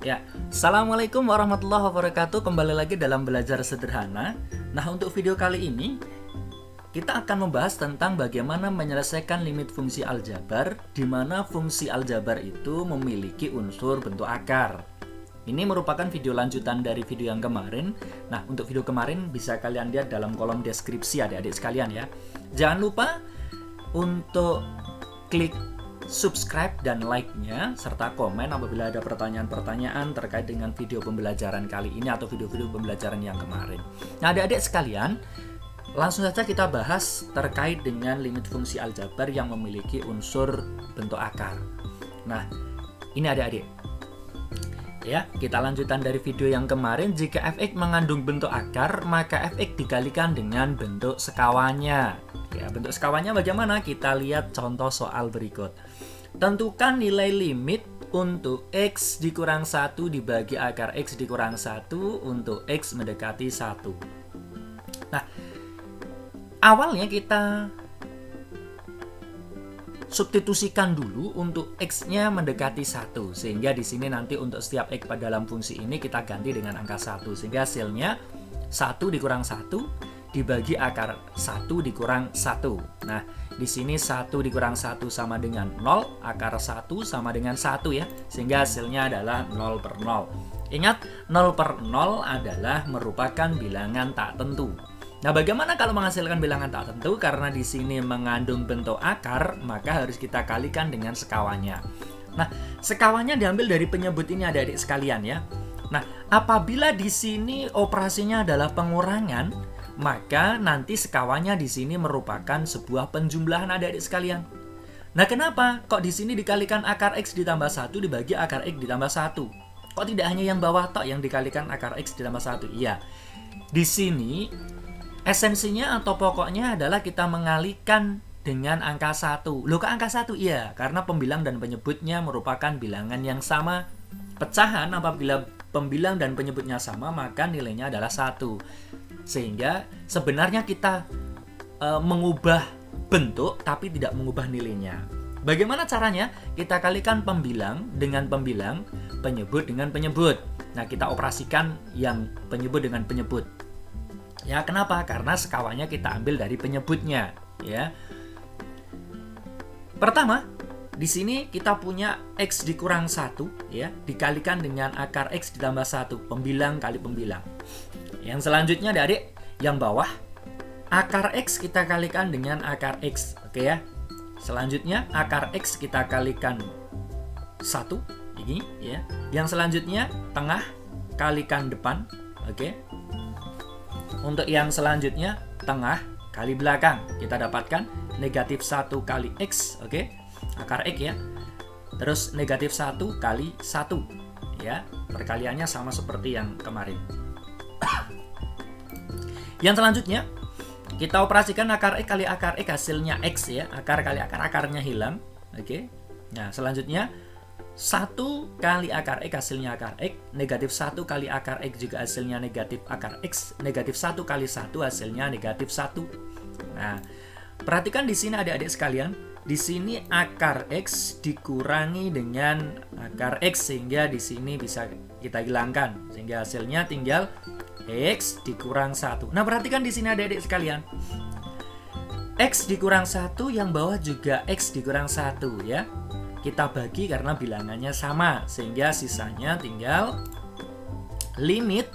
Ya, Assalamualaikum warahmatullahi wabarakatuh. Kembali lagi dalam Belajar Sederhana. Nah, untuk video kali ini kita akan membahas tentang bagaimana menyelesaikan limit fungsi aljabar, di mana fungsi aljabar itu memiliki unsur bentuk akar. Ini merupakan video lanjutan dari video yang kemarin. Nah, untuk video kemarin bisa kalian lihat dalam kolom deskripsi adik-adik sekalian ya. Jangan lupa untuk klik subscribe dan like-nya, serta komen apabila ada pertanyaan-pertanyaan terkait dengan video pembelajaran kali ini atau video-video pembelajaran yang kemarin. Nah, adik-adik sekalian, langsung saja kita bahas terkait dengan limit fungsi aljabar yang memiliki unsur bentuk akar. Nah, ini adik-adik. Ya, kita lanjutan dari video yang kemarin. Jika fx mengandung bentuk akar, maka fx dikalikan dengan bentuk sekawannya. Ya, bentuk sekawannya bagaimana? Kita lihat contoh soal berikut. Tentukan nilai limit untuk x dikurang 1 dibagi akar x dikurang 1 untuk x mendekati 1. Nah, awalnya kita substitusikan dulu untuk x-nya mendekati 1. Sehingga di sini nanti untuk setiap x pada dalam fungsi ini kita ganti dengan angka 1. Sehingga hasilnya 1 dikurang 1 dibagi akar 1 dikurang 1. Nah, di sini 1 dikurang 1 sama dengan 0, akar 1 sama dengan 1 ya. Sehingga hasilnya adalah 0 per 0. Ingat, 0 per 0 adalah merupakan bilangan tak tentu. Nah, bagaimana kalau menghasilkan bilangan tak tentu? Karena di sini mengandung bentuk akar, maka harus kita kalikan dengan sekawannya. Nah, sekawannya diambil dari penyebut ini adik-adik sekalian ya. Nah, apabila di sini operasinya adalah pengurangan, maka nanti sekawannya di sini merupakan sebuah penjumlahan adik-adik sekalian. Nah, kenapa? Kok di sini dikalikan akar x ditambah 1 dibagi akar x ditambah 1? Kok tidak hanya yang bawah tok yang dikalikan akar x ditambah 1? Iya. Di sini esensinya atau pokoknya adalah kita mengalihkan dengan angka 1. Loh, kok angka 1? Iya, karena pembilang dan penyebutnya merupakan bilangan yang sama. Pecahan apabila pembilang dan penyebutnya sama, maka nilainya adalah 1. Sehingga sebenarnya kita mengubah bentuk tapi tidak mengubah nilainya. Bagaimana caranya? Kita kalikan pembilang dengan pembilang, penyebut dengan penyebut. Nah, kita operasikan yang penyebut dengan penyebut. Ya, kenapa? Karena sekawannya kita ambil dari penyebutnya, ya. Pertama, di sini kita punya x dikurang 1 ya, dikalikan dengan akar x ditambah 1, pembilang kali pembilang. Yang selanjutnya dari yang bawah, akar x kita kalikan dengan akar x, oke ya. Selanjutnya akar x kita kalikan 1 ini ya. Yang selanjutnya tengah kalikan depan, oke. Untuk yang selanjutnya tengah kali belakang, kita dapatkan negatif 1 kali x, oke. Akar x ya. Terus negatif 1 kali 1 ya. Perkaliannya sama seperti yang kemarin. Yang selanjutnya kita operasikan akar x kali akar x, hasilnya x ya. Akar kali akar, akarnya hilang, oke. Nah, selanjutnya 1 kali akar x, hasilnya akar x. Negatif 1 kali akar x juga hasilnya negatif akar x. Negatif 1 kali 1 hasilnya negatif 1. Nah, perhatikan di sini adik-adik sekalian. Di sini akar x dikurangi dengan akar x, sehingga di sini bisa kita hilangkan. Sehingga hasilnya tinggal x dikurang 1. Nah, perhatikan di sini adik-adik sekalian. X dikurang 1, yang bawah juga x dikurang 1 ya. Kita bagi karena bilangannya sama, sehingga sisanya tinggal limit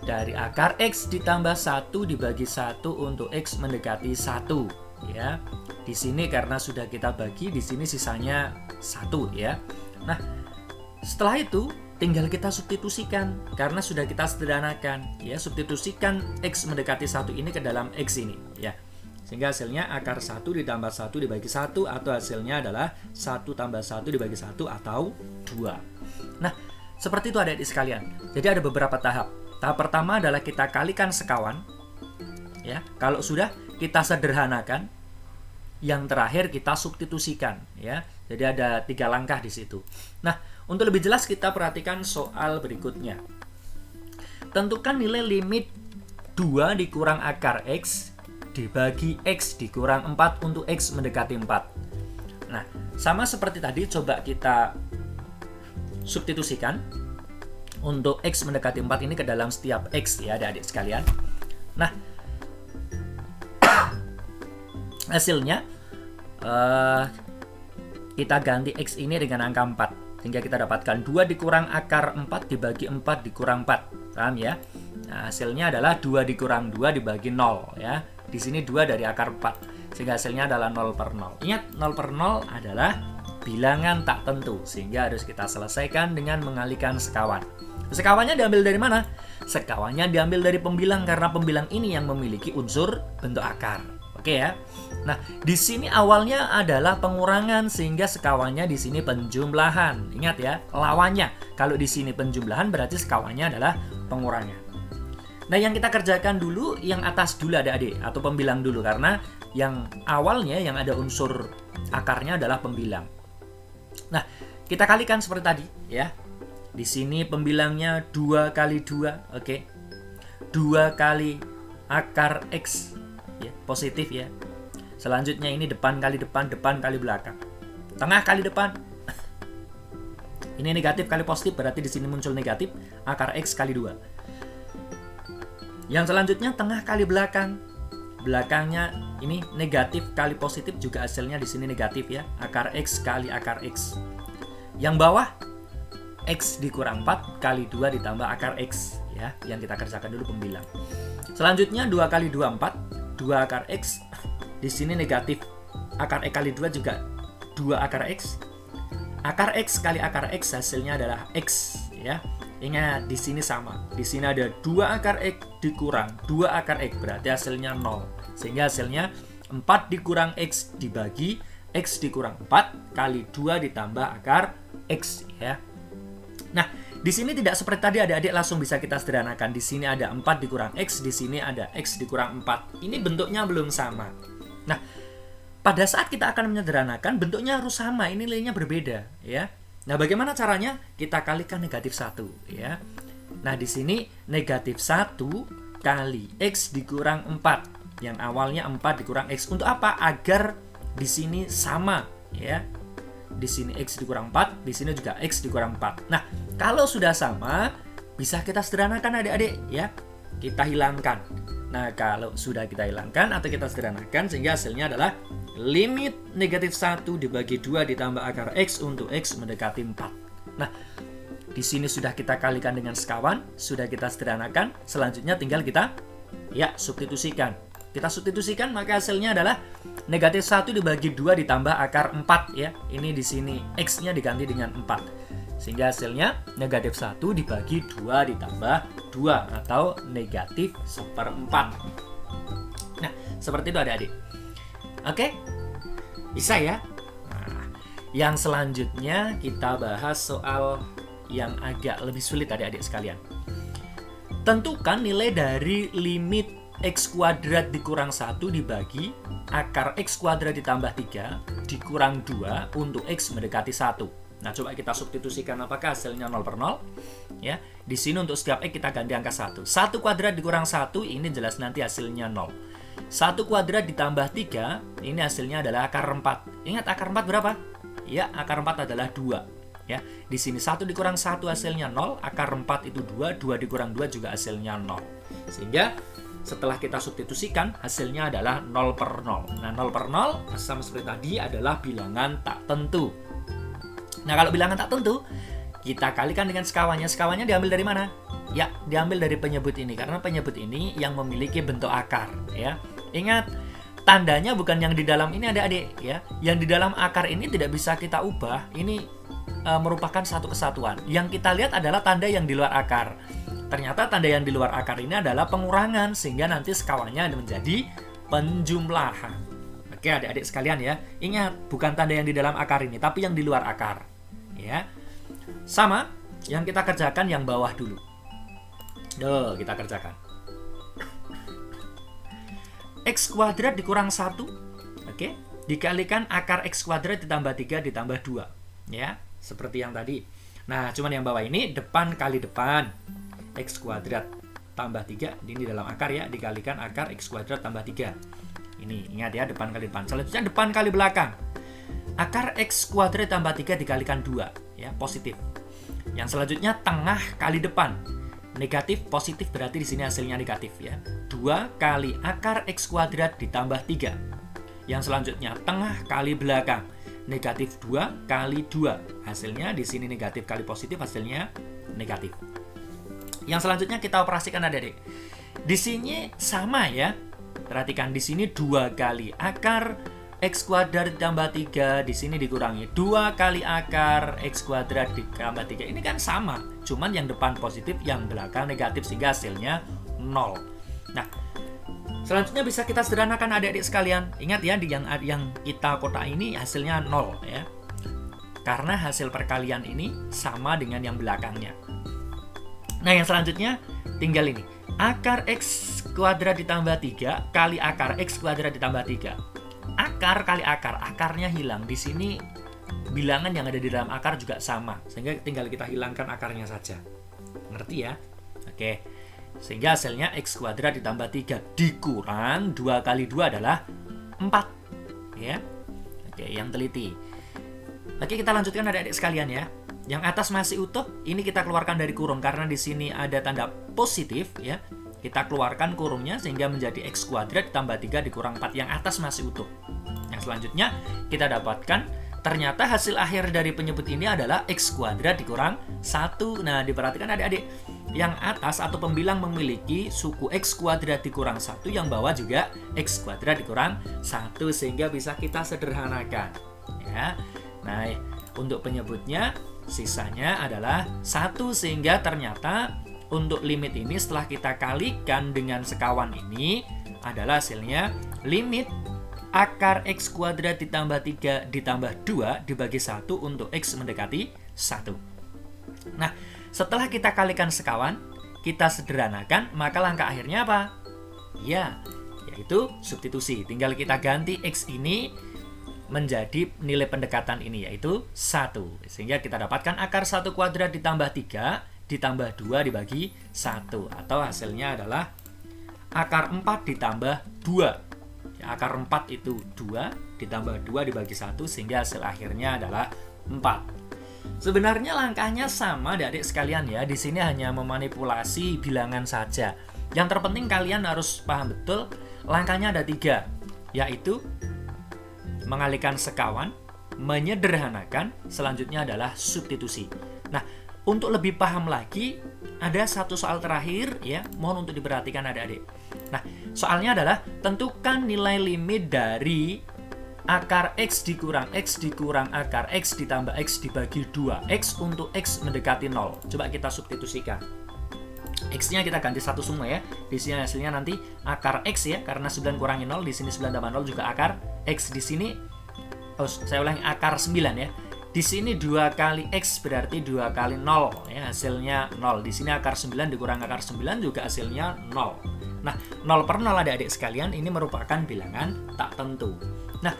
dari akar x ditambah 1 dibagi 1 untuk x mendekati 1 ya. Di sini karena sudah kita bagi, di sini sisanya 1 ya. Nah, setelah itu tinggal kita substitusikan karena sudah kita sederhanakan ya. Substitusikan x mendekati 1 ini ke dalam x ini ya. Sehingga hasilnya akar 1 ditambah 1 dibagi 1, atau hasilnya adalah 1 tambah 1 dibagi 1 atau 2. Nah, seperti itu adik-adik sekalian. Jadi ada beberapa tahap. Tahap pertama adalah kita kalikan sekawan ya. Kalau sudah kita sederhanakan, yang terakhir kita substitusikan ya. Jadi ada 3 langkah di situ. Nah, untuk lebih jelas kita perhatikan soal berikutnya. Tentukan nilai limit 2 dikurang akar x dibagi x dikurang 4 untuk x mendekati 4. Nah, sama seperti tadi, coba kita substitusikan. untuk X mendekati 4 ini ke dalam setiap X ya adik-adik sekalian. Nah, hasilnya kita ganti X ini dengan angka 4 sehingga kita dapatkan 2 dikurang akar 4 dibagi 4 dikurang 4. Paham ya? Nah, hasilnya adalah 2 dikurang 2 dibagi 0 ya. Di sini 2 dari akar 4 sehingga hasilnya adalah 0 per 0. Ingat, 0 per 0 adalah bilangan tak tentu sehingga harus kita selesaikan dengan mengalihkan sekawan. Sekawannya diambil dari mana? Sekawannya diambil dari pembilang karena pembilang ini yang memiliki unsur bentuk akar. Oke ya. Nah, di sini awalnya adalah pengurangan sehingga sekawannya di sini penjumlahan. Ingat ya, lawannya. Kalau di sini penjumlahan berarti sekawannya adalah pengurangan. Nah, yang kita kerjakan dulu yang atas dulu adik-adik atau pembilang dulu karena yang awalnya yang ada unsur akarnya adalah pembilang. Nah, kita kalikan seperti tadi ya. Di sini pembilangnya 2 kali 2, oke. 2 kali akar X ya, positif ya. Selanjutnya ini depan kali depan, depan kali belakang. Tengah kali depan. Ini negatif kali positif berarti di sini muncul negatif akar X kali 2. Yang selanjutnya tengah kali belakang. Belakangnya ini negatif kali positif juga hasilnya di sini negatif ya. Akar X kali akar X. Yang bawah X dikurang 4 kali 2 ditambah akar X ya. Yang kita kerjakan dulu pembilang. Selanjutnya 2 kali 2 4, 2 akar X. Di sini negatif akar X kali 2 juga 2 akar X. Akar X kali akar X hasilnya adalah X ya. Ingat di sini sama. Di sini ada 2 akar X dikurang 2 akar X berarti hasilnya 0. Sehingga hasilnya 4 dikurang X dibagi X dikurang 4 kali 2 ditambah akar X ya. Nah, di sini tidak seperti tadi adik-adik langsung bisa kita sederhanakan. Di sini ada 4 dikurang X, di sini ada X dikurang 4. Ini bentuknya belum sama. Nah, pada saat kita akan menyederhanakan, bentuknya harus sama. Ini nilainya berbeda ya. Nah, bagaimana caranya? Kita kalikan negatif 1 ya. Nah, di sini negatif 1 kali X dikurang 4. Yang awalnya 4 dikurang X. Untuk apa? Agar di sini sama ya. Di sini X dikurang 4, di sini juga X dikurang 4. Nah, kalau sudah sama, bisa kita sederhanakan adik-adik ya. Kita hilangkan. Nah, kalau sudah kita hilangkan atau kita sederhanakan sehingga hasilnya adalah limit negatif 1 dibagi 2 ditambah akar X untuk X mendekati 4. Nah, di sini sudah kita kalikan dengan sekawan, sudah kita sederhanakan, selanjutnya tinggal kita ya substitusikan. Kita substitusikan maka hasilnya adalah negatif 1 dibagi 2 ditambah akar 4 ya. Ini di sini X-nya diganti dengan 4. Sehingga hasilnya negatif 1 dibagi 2 ditambah 2 atau negatif 1/4. Nah, seperti itu adik-adik. Oke? Bisa ya? Nah, yang selanjutnya kita bahas soal yang agak lebih sulit adik-adik sekalian. Tentukan nilai dari limit X kuadrat dikurang 1 dibagi akar X kuadrat ditambah 3 dikurang 2 untuk X mendekati 1. Nah, coba kita substitusikan apakah hasilnya 0 per 0 ya. Di sini untuk setiap X kita ganti angka 1. 1 kuadrat dikurang 1 ini jelas nanti hasilnya 0. 1 kuadrat ditambah 3 ini hasilnya adalah akar 4. Ingat akar 4 berapa? Ya, akar 4 adalah 2 ya. Di sini 1 dikurang 1 hasilnya 0, akar 4 itu 2, 2 dikurang 2 juga hasilnya 0. Sehingga setelah kita substitusikan, hasilnya adalah 0 per 0. Nah, 0 per 0, sama seperti tadi, adalah bilangan tak tentu. Nah, kalau bilangan tak tentu, kita kalikan dengan sekawannya. Sekawannya diambil dari mana? Ya, diambil dari penyebut ini. Karena penyebut ini yang memiliki bentuk akar. Ya. Ingat, tandanya bukan yang di dalam ini adik-adik. Ya. Yang di dalam akar ini tidak bisa kita ubah. Ini merupakan satu kesatuan. Yang kita lihat adalah tanda yang di luar akar. Ternyata tanda yang di luar akar ini adalah pengurangan sehingga nanti sekawannya menjadi penjumlahan. Oke adik-adik sekalian ya. Ingat, bukan tanda yang di dalam akar ini tapi yang di luar akar. Ya. Sama yang kita kerjakan yang bawah dulu. Kita kerjakan. X kuadrat dikurang 1. Oke. Dikalikan akar X kuadrat ditambah 3 ditambah 2. Ya, seperti yang tadi. Nah, cuman yang bawah ini depan kali depan. X kuadrat tambah 3, ini dalam akar ya, dikalikan akar X kuadrat tambah 3. Ini, ingat ya, depan kali depan. Selanjutnya depan kali belakang. Akar X kuadrat tambah 3 dikalikan 2, ya, positif. Yang selanjutnya tengah kali depan. Negatif, positif berarti di sini hasilnya negatif ya. 2 kali akar X kuadrat ditambah 3. Yang selanjutnya tengah kali belakang. Negatif 2 kali 2. Hasilnya di sini negatif kali positif, hasilnya negatif. Yang selanjutnya kita operasikan adik-adik. Di sini sama ya. Perhatikan di sini 2 kali akar X kuadrat ditambah 3, di sini dikurangi 2 kali akar X kuadrat ditambah 3. Ini kan sama, cuman yang depan positif, yang belakang negatif, sehingga hasilnya 0. Nah, selanjutnya bisa kita sederhanakan adik-adik sekalian. Ingat ya, di yang kita kotak ini hasilnya 0 ya. Karena hasil perkalian ini sama dengan yang belakangnya. Nah, yang selanjutnya tinggal ini. Akar X kuadrat ditambah 3 kali akar X kuadrat ditambah 3. Akar kali akar, akarnya hilang. Di sini bilangan yang ada di dalam akar juga sama, sehingga tinggal kita hilangkan akarnya saja. Ngerti ya? Oke. Sehingga hasilnya X kuadrat ditambah 3 dikurang 2 kali 2 adalah 4. Ya. Oke, yang teliti. Oke, kita lanjutkan adik-adik sekalian ya. Yang atas masih utuh, ini kita keluarkan dari kurung karena di sini ada tanda positif ya. Kita keluarkan kurungnya sehingga menjadi X kuadrat ditambah 3 dikurang 4. Yang atas masih utuh. Yang selanjutnya kita dapatkan ternyata hasil akhir dari penyebut ini adalah X kuadrat dikurang 1. Nah, diperhatikan adik-adik. Yang atas atau pembilang memiliki suku X kuadrat dikurang 1, yang bawah juga X kuadrat dikurang 1, sehingga bisa kita sederhanakan. Ya. Nah, untuk penyebutnya sisanya adalah 1, sehingga ternyata untuk limit ini setelah kita kalikan dengan sekawan ini adalah hasilnya limit akar X kuadrat ditambah 3 ditambah 2 dibagi 1 untuk X mendekati 1. Nah, setelah kita kalikan sekawan, kita sederhanakan, maka langkah akhirnya apa? Ya, yaitu substitusi. Tinggal kita ganti X ini menjadi nilai pendekatan ini, yaitu 1. Sehingga kita dapatkan akar 1 kuadrat ditambah 3 ditambah 2 dibagi 1. Atau hasilnya adalah akar 4 ditambah 2. Ya, akar 4 itu 2 ditambah 2 dibagi 1, sehingga hasil akhirnya adalah 4. Sebenarnya langkahnya sama adik-adik sekalian ya. Di sini hanya memanipulasi bilangan saja. Yang terpenting kalian harus paham betul langkahnya ada 3, yaitu mengalihkan sekawan, menyederhanakan, selanjutnya adalah substitusi. Nah, untuk lebih paham lagi, ada satu soal terakhir ya, mohon untuk diperhatikan adik-adik. Nah, soalnya adalah tentukan nilai limit dari akar X dikurang akar X ditambah X dibagi 2. X untuk X mendekati 0. Coba kita substitusikan. X-nya kita ganti 1 semua ya. Di sini hasilnya nanti akar X ya, karena 9 kurangi 0, di sini 9 tambah 0 juga akar X. Di sini, saya ulangi, akar 9 ya. Di sini 2 kali X berarti 2 kali 0 ya, hasilnya 0. Di sini akar 9 dikurang akar 9 juga hasilnya 0. Nah, 0 per 0 adik-adik sekalian ini merupakan bilangan tak tentu. Nah,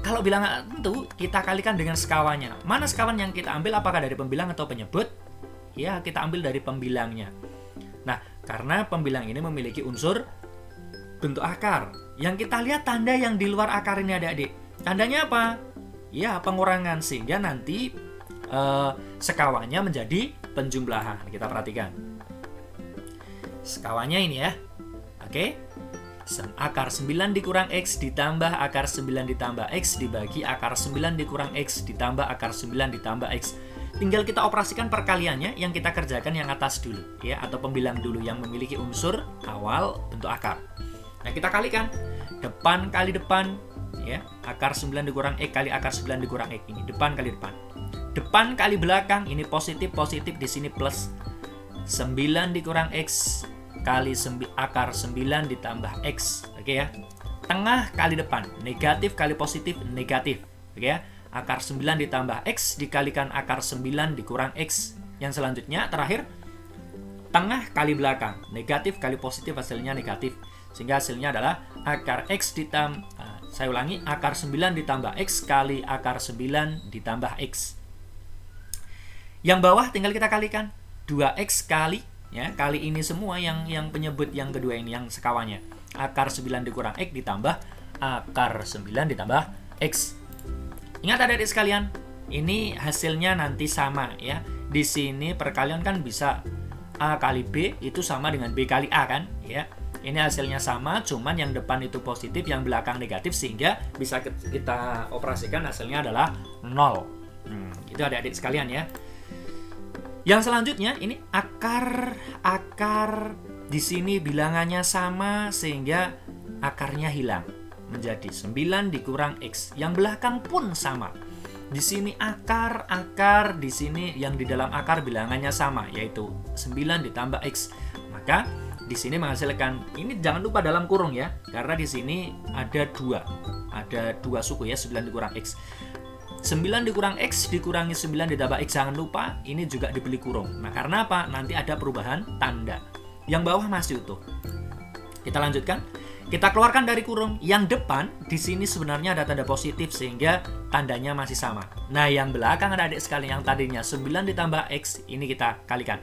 kalau bilangan tentu kita kalikan dengan sekawannya. Mana sekawan yang kita ambil, apakah dari pembilang atau penyebut? Ya, kita ambil dari pembilangnya. Nah, karena pembilang ini memiliki unsur bentuk akar. Yang kita lihat tanda yang di luar akar ini adik-adik. Tandanya apa? Ya, pengurangan, sehingga nanti sekawannya menjadi penjumlahan. Kita perhatikan. Sekawannya ini ya. Oke. Akar 9 dikurang X ditambah akar 9 ditambah X dibagi akar 9 dikurang X ditambah akar 9 ditambah X. Tinggal kita operasikan perkaliannya, yang kita kerjakan yang atas dulu ya, atau pembilang dulu yang memiliki unsur awal bentuk akar. Nah, kita kalikan. Depan kali depan ya, akar 9 dikurang X kali akar 9 dikurang X, ini depan kali depan. Depan kali belakang, ini positif di sini plus. 9 dikurang X kali akar 9 ditambah X. Oke ya. Tengah kali depan, negatif kali positif, negatif. Oke ya. Akar 9 ditambah X dikalikan akar 9 dikurang X. Yang selanjutnya terakhir, tengah kali belakang, negatif kali positif hasilnya negatif. Sehingga hasilnya adalah akar X ditambah, saya ulangi, akar 9 ditambah X kali akar 9 ditambah X. Yang bawah tinggal kita kalikan. 2X kali, ya, kali ini semua yang penyebut yang kedua ini, yang sekawannya. Akar 9 dikurang X ditambah akar 9 ditambah X. Ingat adik-adik sekalian, ini hasilnya nanti sama ya. di sini perkalian kan bisa A kali B itu sama dengan B kali A kan, ya. Ini hasilnya sama, cuman yang depan itu positif, yang belakang negatif, sehingga bisa kita operasikan hasilnya adalah 0. Itu adik-adik sekalian ya. Yang selanjutnya ini akar di sini bilangannya sama sehingga akarnya hilang menjadi 9 dikurang X. Yang belakang pun sama. Di sini akar di sini yang di dalam akar bilangannya sama, yaitu 9 ditambah X. Maka di sini menghasilkan, ini jangan lupa dalam kurung ya, karena di sini ada dua suku ya, 9 dikurang X. 9 dikurang X dikurangi 9 ditambah X, jangan lupa ini juga dibeli kurung. Nah, karena apa? Nanti ada perubahan tanda. Yang bawah masih utuh. Kita lanjutkan. Kita keluarkan dari kurung. Yang depan di sini sebenarnya ada tanda positif sehingga tandanya masih sama. Nah, yang belakang adik-adik sekalian yang tadinya 9 ditambah X, ini kita kalikan.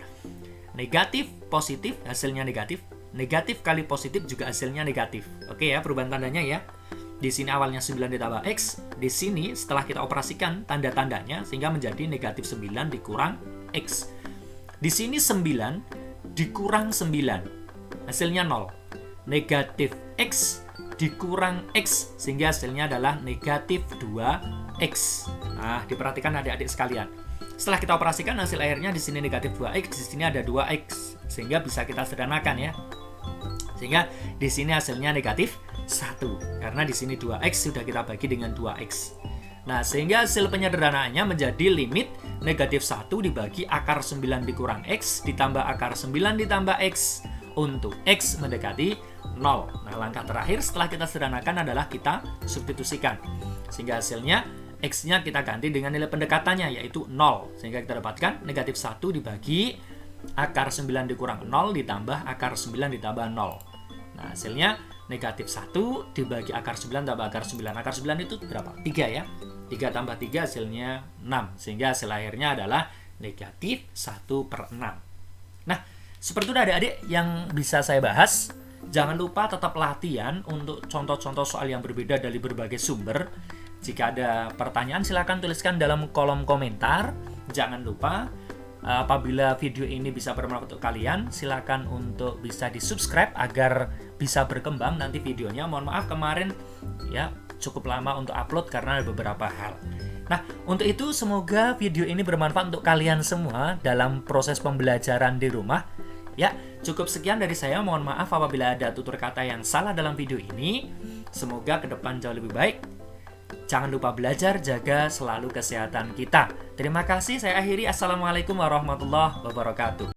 Negatif, positif, hasilnya negatif. Negatif kali positif juga hasilnya negatif. Oke ya, perubahan tandanya ya. Di sini awalnya 9 ditambah X. Di sini setelah kita operasikan tanda-tandanya sehingga menjadi negatif 9 dikurang X. Di sini 9 dikurang 9. Hasilnya 0. Negatif X dikurang X sehingga hasilnya adalah negatif 2X. Nah, diperhatikan adik-adik sekalian. Setelah kita operasikan hasil akhirnya di sini negatif 2X, di sini ada 2X sehingga bisa kita sederhanakan ya. Sehingga di sini hasilnya negatif 1 karena di sini 2X sudah kita bagi dengan 2X. Nah, sehingga hasil penyederhanaannya menjadi limit negatif 1 dibagi akar 9 dikurang X ditambah akar 9 ditambah X untuk X mendekati 0. Nah, langkah terakhir setelah kita sederhanakan adalah kita substitusikan. Sehingga hasilnya X-nya kita ganti dengan nilai pendekatannya yaitu 0. Sehingga kita dapatkan negatif 1 dibagi akar 9 dikurang 0 ditambah akar 9 ditambah 0. Nah, hasilnya negatif 1 dibagi akar 9 tambah akar 9. Akar 9 itu berapa? 3 ya. 3 tambah 3 hasilnya 6. Sehingga hasil akhirnya adalah negatif 1/6. Nah, seperti itu adik-adik yang bisa saya bahas. Jangan lupa tetap latihan untuk contoh-contoh soal yang berbeda dari berbagai sumber. Jika ada pertanyaan silakan tuliskan dalam kolom komentar. Jangan lupa apabila video ini bisa bermanfaat untuk kalian, silakan untuk bisa di-subscribe agar bisa berkembang nanti videonya. Mohon maaf kemarin ya cukup lama untuk upload karena ada beberapa hal. Nah, untuk itu semoga video ini bermanfaat untuk kalian semua dalam proses pembelajaran di rumah. Ya, cukup sekian dari saya. Mohon maaf apabila ada tutur kata yang salah dalam video ini. Semoga ke depan jauh lebih baik. Jangan lupa belajar, jaga selalu kesehatan kita. Terima kasih, saya akhiri. Assalamualaikum warahmatullahi wabarakatuh.